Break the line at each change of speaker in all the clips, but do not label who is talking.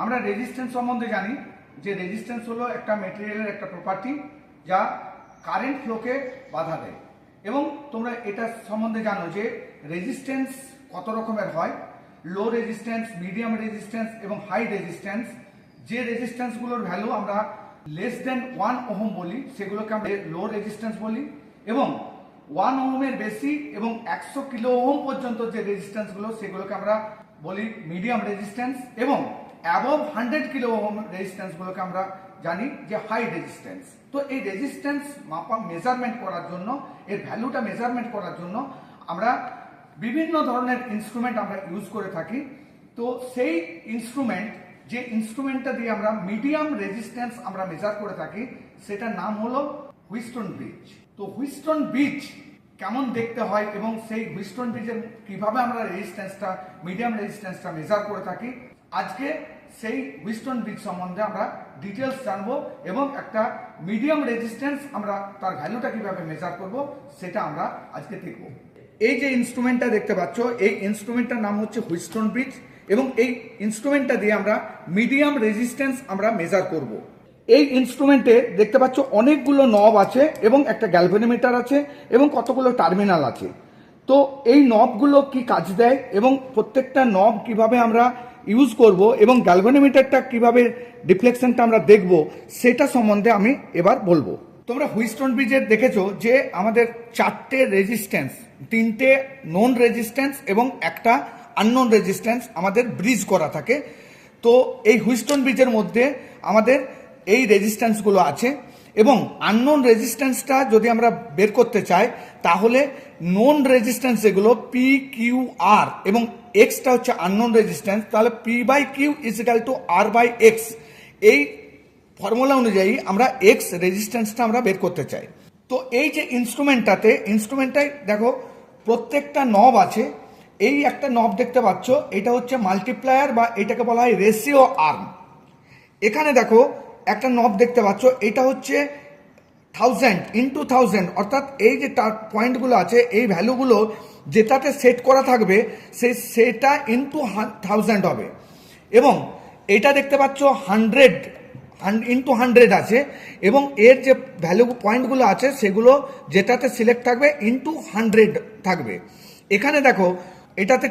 আমরা রেজিস্ট্যান্স সম্বন্ধে জানি যে রেজিস্ট্যান্স হলো একটা মেটেরিয়ালের একটা প্রপার্টি যা কারেন্ট ফ্লোকে বাধা দেয়। এবং তোমরা এটা সম্বন্ধে জানো যে রেজিস্ট্যান্স কত রকমের হয়, লো রেজিস্ট্যান্স, মিডিয়াম রেজিস্ট্যান্স এবং হাই রেজিস্ট্যান্স। যে রেজিস্ট্যান্সগুলোর ভ্যালু আমরা লেস দেন 1 ওহম বলি সেগুলোকে আমরা লো রেজিস্ট্যান্স বলি, এবং 1 ওহমের বেশি এবং 100 কিলো ওহম পর্যন্ত যে রেজিস্ট্যান্সগুলো সেগুলোকে আমরা বলি মিডিয়াম রেজিস্ট্যান্স, এবং অ্যাবভ 100 কিলো ওহম রেজিস্ট্যান্সগুলোকে আমরা জানি যে হাই রেজিস্ট্যান্স। তো এই রেজিস্ট্যান্স মাপা মেজারমেন্ট করার জন্য, এর ভ্যালুটা মেজারমেন্ট করার জন্য আমরা বিভিন্ন ধরনের ইনস্ট্রুমেন্ট আমরা ইউজ করে থাকি। তো সেই ইনস্ট্রুমেন্ট, যে ইনস্ট্রুমেন্টটা দিয়ে আমরা মিডিয়াম রেজিস্ট্যান্স আমরা মেজার করে থাকি সেটার নাম হলো হুইটস্টোন ব্রিজ। তো হুইটস্টোন ব্রিজ কেমন দেখতে হয় এবং সেই হুইটস্টোন ব্রিজের কিভাবে আমরা রেজিস্ট্যান্সটা, মিডিয়াম রেজিস্ট্যান্সটা মেজার করে থাকি, আজকে সেই হুইটস্টোন ব্রিজ সম্বন্ধে আমরা ডিটেলস জানবো এবং একটা মিডিয়াম রেজিস্ট্যান্স আমরা তার ভ্যালুটা কিভাবে মেজার করব সেটা আমরা আজকে দেখব। এই যে ইনস্ট্রুমেন্টটা দেখতে পাচ্ছ, এই ইনস্ট্রুমেন্টটার নাম হচ্ছে হুইটস্টোন ব্রিজ, এবং এই ইনস্ট্রুমেন্টটা দিয়ে আমরা মিডিয়াম রেজিস্ট্যান্স আমরা মেজার করব। এই ইনস্ট্রুমেন্টে দেখতে পাচ্ছ অনেকগুলো নব আছে এবং একটা গ্যালভানোমিটার আছে এবং কতগুলো টার্মিনাল আছে। তো এই নবগুলো কি কাজ দেয় এবং প্রত্যেকটা নব কিভাবে আমরা ইউজ করব এবং গ্যালভানোমিটারটা কিভাবে ডিফ্লেকশনটা আমরা দেখব সেটা সম্বন্ধে আমি এবার বলবো। তোমরা হুইটস্টোন ব্রিজের দেখেছো যে আমাদের 4টে রেজিস্ট্যান্স, 3টে নন রেজিস্ট্যান্স এবং একটা আননোন রেজিস্ট্যান্স আমাদের ব্রিজ করা থাকে। তো এই হুইটস্টোন ব্রিজের মধ্যে আমাদের এই রেজিস্ট্যান্সগুলো আছে, এবং আননোন রেজিস্ট্যান্সটা যদি আমরা বের করতে চাই তাহলে নন রেজিস্ট্যান্স যেগুলো পি কিউ আর এবং এক্সটা হচ্ছে আননোন রেজিস্ট্যান্স, তাহলে P by Q is equal to R by X. এই ফর্মুলা অনুযায়ী আমরা এক্স রেজিস্ট্যান্সটা আমরা বের করতে চাই। তো এই যে ইনস্ট্রুমেন্টটায় দেখো প্রত্যেকটা নব আছে। এই একটা নব দেখতে পাচ্ছ, এটা হচ্ছে মাল্টিপ্লায়ার বা এটাকে বলা হয় রেশিও আর্ম। এখানে দেখো একটা নব দেখতে পাচ্ছ, এটা হচ্ছে 1000 ইন্টু 1000, অর্থাৎ এই যে পয়েন্টগুলো আছে এই ভ্যালুগুলো যেটাতে সেট করা থাকবে সেটা ইন্টু 1000 হবে। এবং এটা দেখতে পাচ্ছ 100 ইন্টু 100 আছে, এবং এর যে ভ্যালু পয়েন্টগুলো আছে সেগুলো যেটাতে সিলেক্ট থাকবে ইন্টু 100 থাকবে। এখানে দেখো এটাতে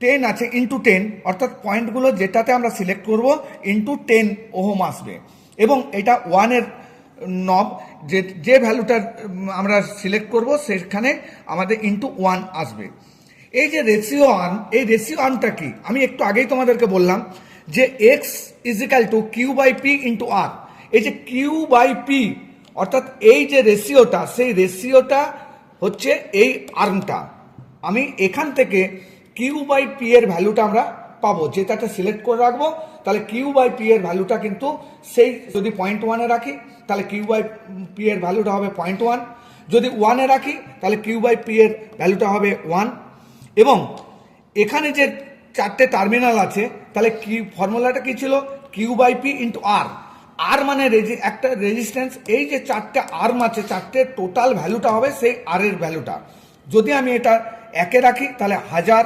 10 আছে ইন্টু 10, অর্থাৎ পয়েন্টগুলো যেটাতে আমরা সিলেক্ট করব ইন্টু 10 ওহম আসবে। এবং এটা 1-এর নব, যে ভ্যালুটা আমরা সিলেক্ট করব সেখানে আমাদের ইন্টু 1 আসবে। এই যে রেশিও আর্ম, এই রেশিও আর্মটা কি আমি একটু আগেই তোমাদেরকে বললাম যে x is equal to q by p into r. এই যে কিউ বাই পি অর্থাৎ এই যে রেশিওটা, সেই রেশিওটা হচ্ছে এই আর্মটা। আমি এখান থেকে কিউ বাই পি এর ভ্যালুটা আমরা পাবো, যেটাতে সিলেক্ট করে রাখবো তাহলে কিউ বাই পি এর ভ্যালুটা কিন্তু সেই, যদি 0.1-এ রাখি তাহলে কিউ বাই পি এর ভ্যালুটা হবে 0.1, যদি 1-এ রাখি তাহলে কিউ বাই পি এর ভ্যালুটা হবে 1। এবং এখানে যে 4টে টার্মিনাল আছে তাহলে কি ফর্মুলাটা কি ছিল, কিউ বাই পি ইন্টু আর। আর মানে একটা রেজিস্ট্যান্স, এই যে 4টে আর্ম আছে 4টে টোটাল ভ্যালুটা হবে সেই আর এর ভ্যালুটা। যদি আমি এটা 1-এ রাখি তাহলে 1000,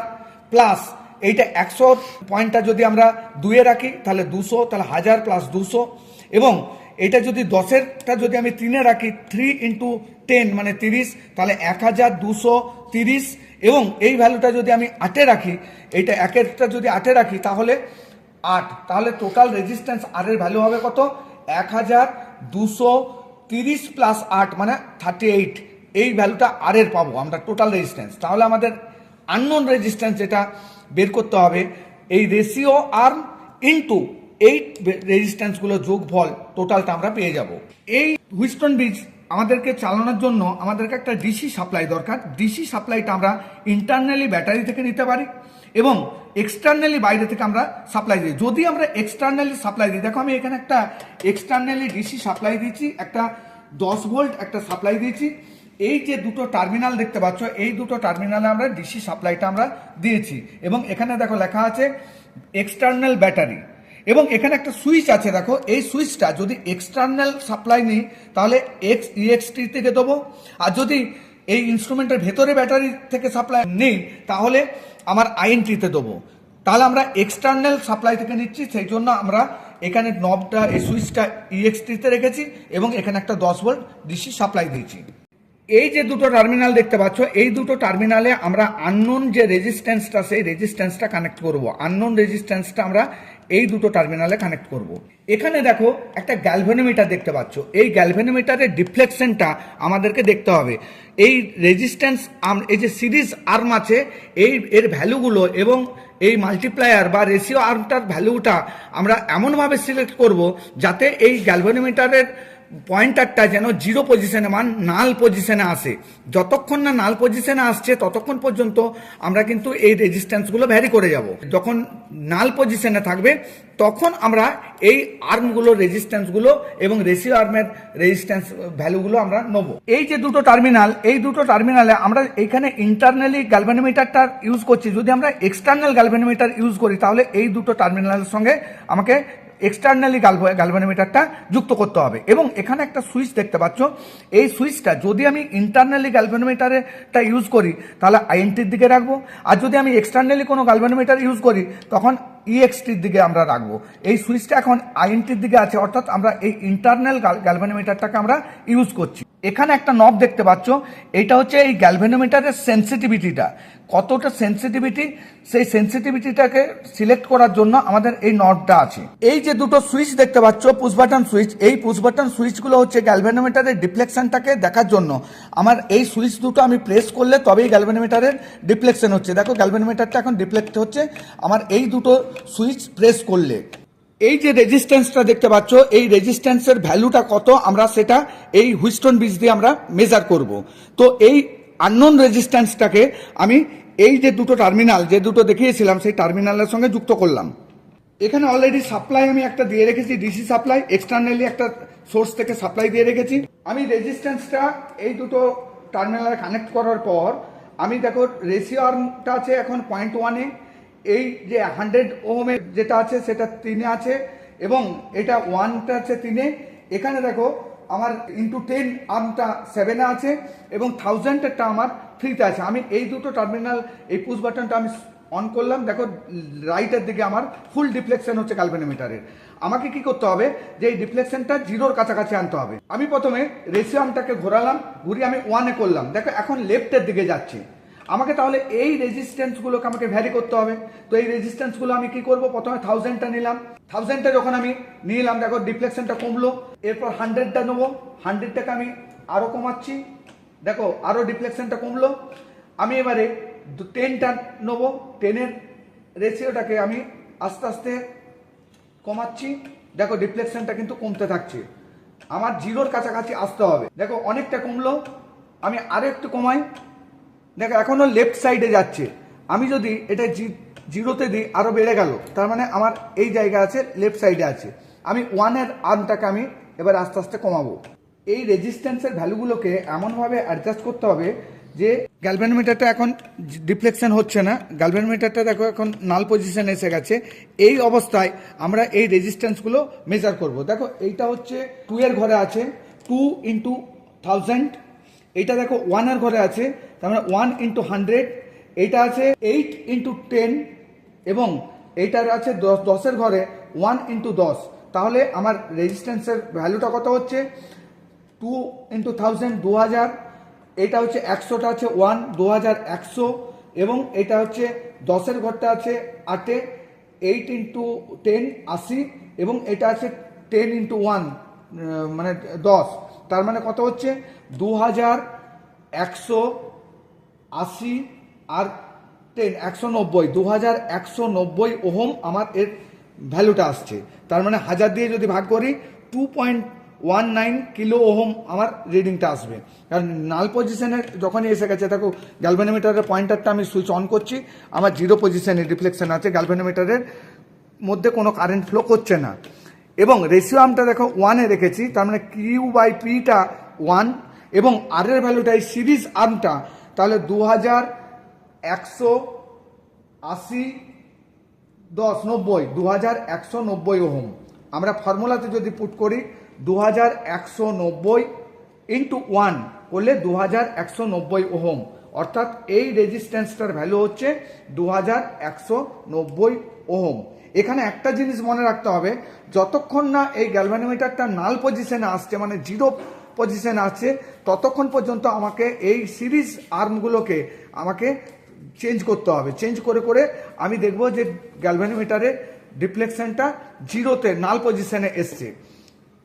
প্লাস এইটা 100 পয়েন্টটা যদি আমরা 2-এ রাখি তাহলে 200, তাহলে 1000 প্লাস 200। এবং এটা যদি 10-এরটা যদি আমি 3-এ রাখি, 3 ইন্টু 10 মানে 30, তাহলে 1230। এবং এই ভ্যালুটা যদি আমি 8-এ রাখি, এইটা 1-এরটা যদি 8-এ রাখি তাহলে 8, তাহলে টোটাল রেজিস্ট্যান্স আর এর ভ্যালু হবে কত, 1230 প্লাস 8 মানে 38। এই ভ্যালুটা আর এর পাবো আমরা টোটাল রেজিস্ট্যান্স। তাহলে আমাদের আননোন রেজিস্ট্যান্স যেটা বের করতে হবে, এই রেশিও আর্ম ইন্টু এই রেজিস্ট্যান্সগুলো যোগফল টোটালটা আমরা পেয়ে যাব। এই হুইটস্টোন ব্রিজ আমাদেরকে চালানোর জন্য আমাদেরকে একটা ডিসি সাপ্লাই দরকার। ডিসি সাপ্লাইটা আমরা ইন্টারনালি ব্যাটারি থেকে নিতে পারি এবং এক্সটার্নালি বাইরে থেকে আমরা সাপ্লাই দিই। যদি আমরা এক্সটার্নালি সাপ্লাই দিই, দেখো আমি এখানে একটা এক্সটার্নালি ডিসি সাপ্লাই দিয়েছি, একটা 10 ভোল্ট একটা সাপ্লাই দিয়েছি। এই যে দুটো টার্মিনাল দেখতে পাচ্ছ, এই দুটো টার্মিনালে আমরা ডিসি সাপ্লাইটা আমরা দিয়েছি, এবং এখানে দেখো লেখা আছে এক্সটার্নাল ব্যাটারি, এবং এখানে একটা সুইচ আছে। দেখো এই সুইচটা যদি এক্সটার্নাল সাপ্লাই নিই তাহলে ইএক্সটি থেকে দেবো, আর যদি এই ইনস্ট্রুমেন্টের ভেতরে ব্যাটারি থেকে সাপ্লাই নিই তাহলে আমার আইএনটিতে দেবো। তাহলে আমরা এক্সটার্নাল সাপ্লাই থেকে নিচ্ছি, সেই জন্য আমরা এখানে নবটা এই সুইচটা EXT-তে রেখেছি এবং এখানে একটা 10 ভোল্ট ডিসি সাপ্লাই দিয়েছি। এই যে দুটো টার্মিনাল দেখতে পাচ্ছ, এই দুটো টার্মিনালে আমরা আননোন যে রেজিস্ট্যান্সটা, সেই রেজিস্ট্যান্সটা কানেক্ট করব। আননোন রেজিস্ট্যান্সটা আমরা এই দুটো টার্মিনালে কানেক্ট করব। এখানে দেখো একটা গ্যালভানোমিটার দেখতে পাচ্ছ। এই গ্যালভানোমিটারের ডিফ্লেকশনটা আমাদেরকে দেখতে হবে। এই রেজিস্ট্যান্স, এই যে সিরিজ আর্ম আছে, এর ভ্যালুগুলো এবং এই মাল্টিপ্লায়ার বা রেশিও আর্মটার ভ্যালুটা আমরা এমনভাবে সিলেক্ট করব যাতে এই গ্যালভানোমিটারের পয়েন্টারটা যেন 0 পজিশনে, নাল পজিশনে আসে। যতক্ষণ না নাল পজিশনে আসছে ততক্ষণ পর্যন্ত আমরা কিন্তু এই রেজিস্ট্যান্সগুলো ভ্যারি করে যাব। যখন নাল পজিশনে থাকবে তখন আমরা এই আর্মগুলো, রেজিস্ট্যান্সগুলো এবং রেশিও আর্মের রেজিস্ট্যান্স ভ্যালুগুলো আমরা নেব। এই যে দুটো টার্মিনাল, এই দুটো টার্মিনালে আমরা এখানে ইন্টারনালি গ্যালভানোমিটারটা ইউজ করছি। যদি আমরা এক্সটার্নাল গ্যালভানোমিটার ইউজ করি তাহলে এই দুটো টার্মিনালের সঙ্গে আমাকে এক্সটার্নালি গ্যালভানোমিটারটা যুক্ত করতে হবে। এবং এখানে একটা সুইচ দেখতে পাচ্ছ। এই সুইচটা যদি আমি ইন্টারনালি গ্যালভানোমিটারটা ইউজ করি তাহলে INT-র দিকে রাখবো, আর যদি আমি এক্সটার্নালি কোনো গ্যালভানোমিটার ইউজ করি তখন EXT-র দিকে আমরা রাখবো। এই সুইচটা এখন INT-র দিকে আছে, অর্থাৎ আমরা এই ইন্টারনাল গ্যালভানোমিটারটাকে আমরা ইউজ করছি। এখানে একটা নব দেখতে পাচ্ছ, এটা হচ্ছে এই গ্যালভানোমিটারের সেন্সিটিভিটিটা, কতটা সেন্সিটিভিটি, সেই সেন্সিটিভিটিটাকে সিলেক্ট করার জন্য আমাদের এই নবটা আছে। এই যে দুটো সুইচ দেখতে পাচ্ছ, পুশ বাটন সুইচ, এই পুশ বাটন সুইচগুলো হচ্ছে গ্যালভানোমিটারের ডিফ্লেকশনটাকে দেখার জন্য। আমার এই সুইচ দুটো আমি প্রেস করলে তবেই গ্যালভানোমিটারের ডিফ্লেকশন হচ্ছে। দেখো গ্যালভানোমিটারটা এখন ডিফ্লেক্ট হচ্ছে আমার এই দুটো সুইচ প্রেস করলে। এই যে রেজিস্ট্যান্সটা দেখতে পাচ্ছ, এই রেজিস্ট্যান্সের ভ্যালুটা কত আমরা সেটা এই হুইস্টন ব্রিজ দিয়ে আমরা মেজার করব। তো এই আননোন রেজিস্ট্যান্সটাকে আমি এই যে দুটো টার্মিনাল, যে দুটো দেখিয়েছিলাম, সেই টার্মিনালের সঙ্গে যুক্ত করলাম। এখানে অলরেডি সাপ্লাই আমি একটা দিয়ে রেখেছি, ডিসি সাপ্লাই। এক্সটার্নালি একটা সোর্স থেকে সাপ্লাই দিয়ে রেখেছি। আমি রেজিস্ট্যান্সটা এই দুটো টার্মিনালে কানেক্ট করার পর আমি দেখো রেশিও আর্মটা আছে এখন 0.1-এ, এই যে 100 ওহমের যেটা আছে সেটা 3-এ আছে এবং এটা 1টা আছে 3-এ। এখানে দেখো আমার *10 আর্মটা 7-এ আছে এবং 1000-এরটা আমার 3-তে আছে। আমি এই দুটো টার্মিনাল, এই পুশ বাটনটা আমি অন করলাম। দেখো রাইটের দিকে আমার ফুল ডিফ্লেকশন হচ্ছে গ্যালভানোমিটারের। আমাকে কি করতে হবে, যে এই ডিফ্লেকশনটা 0-র কাছাকাছি আনতে হবে। আমি প্রথমে রেশিও আর্মটাকে ঘোরালাম, ঘুরিয়ে আমি 1-এ করলাম। দেখো এখন লেফটের দিকে যাচ্ছে। আমাকে তাহলে এই রেজিস্ট্যান্সগুলোকে আমাকে ভ্যারি করতে হবে। তো এই রেজিস্ট্যান্সগুলো আমি কি করব, প্রথমে 1000টা নিলাম। 1000টা যখন আমি নিলাম দেখো ডিফ্লেকশনটা কমলো। এরপর 100টা নেবো, 100টাকে আমি আরও কমাচ্ছি, দেখো আরও ডিফ্লেকশনটা কমলো। আমি এবারে 10টা নেবো, 10-এর রেশিওটাকে আমি আস্তে আস্তে কমাচ্ছি, দেখো ডিফ্লেকশনটা কিন্তু কমতে থাকছে। আমার 0-র কাছাকাছি আসতে হবে। দেখো অনেকটা কমলো, আমি আরও একটু কমাই, দেখো এখনো লেফট সাইডে যাচ্ছে। আমি যদি এটা 0-তে দিই আরও বেড়ে গেল, তার মানে আমার এই জায়গা আছে, লেফট সাইডে আছে। আমি 1-এর আর্মটাকে আমি এবার আস্তে আস্তে কমাবো। এই রেজিস্ট্যান্সের ভ্যালুগুলোকে এমনভাবে অ্যাডজাস্ট করতে হবে যে গ্যালভানোমিটারটা এখন ডিফ্লেকশন হচ্ছে না, গ্যালভানোমিটারটা দেখো এখন নাল পজিশনে এসে গেছে। এই অবস্থায় আমরা এই রেজিস্ট্যান্সগুলো মেজার করব। দেখো এইটা হচ্ছে 2-এর ঘরে আছে, 2 × 1000। এইটা দেখো 1-এর ঘরে আছে, তার মানে 1 × 100। এইটা আছে 8 × 10 এবং এইটার আছে 10-এর ঘরে 1 × 10। তাহলে আমার রেজিস্ট্যান্সের ভ্যালুটা কত হচ্ছে, 2 × 1000 2000। এটা হচ্ছে 100টা আছে 1 2100 এবং এটা হচ্ছে 10-এর ঘরটা আছে 8-এ, 8 × 10 80 এবং এটা আছে 10 × 1 মানে 10। তার মানে কত হচ্ছে 2180 আর 10 190, 2190 ওহম আমার এর ভ্যালুটা আসছে। তার মানে 1000 দিয়ে যদি ভাগ করি 2.19 কিলো ওহম আমার রিডিংটা আসবে। কারণ নাল পজিশনে যখনই এসে গেছে, দেখো গ্যালভানোমিটারের পয়েন্টারটা আমি সুইচ অন করছি, আমার 0 পজিশনে ডিফ্লেকশন আছে, গ্যালভানোমিটারের মধ্যে কোনো কারেন্ট ফ্লো করছে না। এবং রেশিও আর্মটা দেখো 1-এ রেখেছি, তার মানে Q/P-টা 1 এবং আর এর ভ্যালুটা এই সিরিজ আর্মটা, তাহলে 2180 10 90 2190 ওহম। আমরা ফর্মুলাতে যদি পুট করি 2190 × 1 করলে 2190 ওহম, অর্থাৎ এই রেজিস্ট্যান্সটার ভ্যালু হচ্ছে 2190 ওহম। এখানে একটা জিনিস মনে রাখতে হবে, যতক্ষণ না এই গ্যালভানোমিটারটা নাল পজিশনে আসছে, মানে জিরো পজিশনে আসছে, ততক্ষণ পর্যন্ত আমাকে এই সিরিজ আর্মগুলোকে আমাকে চেঞ্জ করতে হবে। চেঞ্জ করে করে আমি দেখব যে গ্যালভানোমিটারের ডিফ্লেকশনটা জিরোতে নাল পজিশনে এসছে।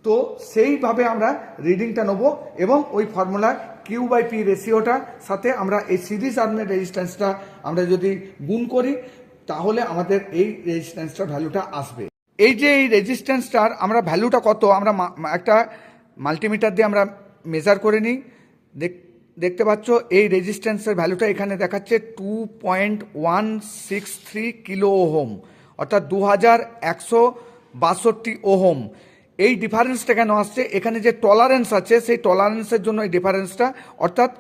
তো সেইভাবে আমরা রিডিংটা নেব এবং ওই ফর্মুলা কিউ/পি রেশিওটার সাথে আমরা এই সিরিজ আর্মের রেজিস্ট্যান্সটা আমরা যদি গুণ করি, তাহলে আমাদের এই রেজিস্ট্যান্সটার ভ্যালুটা আসবে। এই যে এই রেজিস্ট্যান্সটার আমরা ভ্যালুটা কত, আমরা একটা মাল্টিমিটার দিয়ে আমরা মেজার করে নিই। দেখতে পাচ্ছ এই রেজিস্ট্যান্সের ভ্যালুটা এখানে দেখাচ্ছে 2.163 কিলো ওহম, অর্থাৎ 2162 ওহম। এই ডিফারেন্সটা কেন আসছে, এখানে যে টলারেন্স আছে সেই টলারেন্সের জন্য এই ডিফারেন্সটা, অর্থাৎ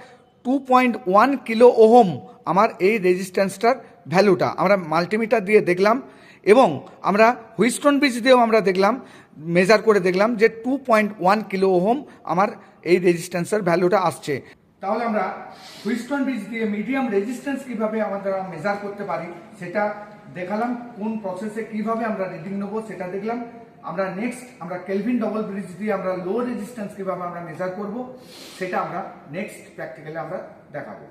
2.1 কিলো ওহম আমার এই রেজিস্ট্যান্সটার ভ্যালুটা আমরা মাল্টিমিটার দিয়ে দেখলাম এবং আমরা হুইস্টন ব্রিজ দিয়েও আমরা দেখলাম, মেজার করে দেখলাম যে 2.1 কিলো ওহম আমার এই রেজিস্ট্যান্সের ভ্যালুটা আসছে। তাহলে আমরা হুইস্টন ব্রিজ দিয়ে মিডিয়াম রেজিস্ট্যান্স কিভাবে আমাদের মেজার করতে পারি সেটা দেখালাম, কোন প্রসেসে কিভাবে আমরা রিডিং নেবো সেটা দেখলাম। আমরা নেক্সট আমরা কেলভিন ডবল ব্রিজ দিয়ে আমরা লো রেজিস্ট্যান্স কিভাবে আমরা মেজার করব সেটা আমরা নেক্সট প্র্যাকটিক্যালে আমরা দেখাবো।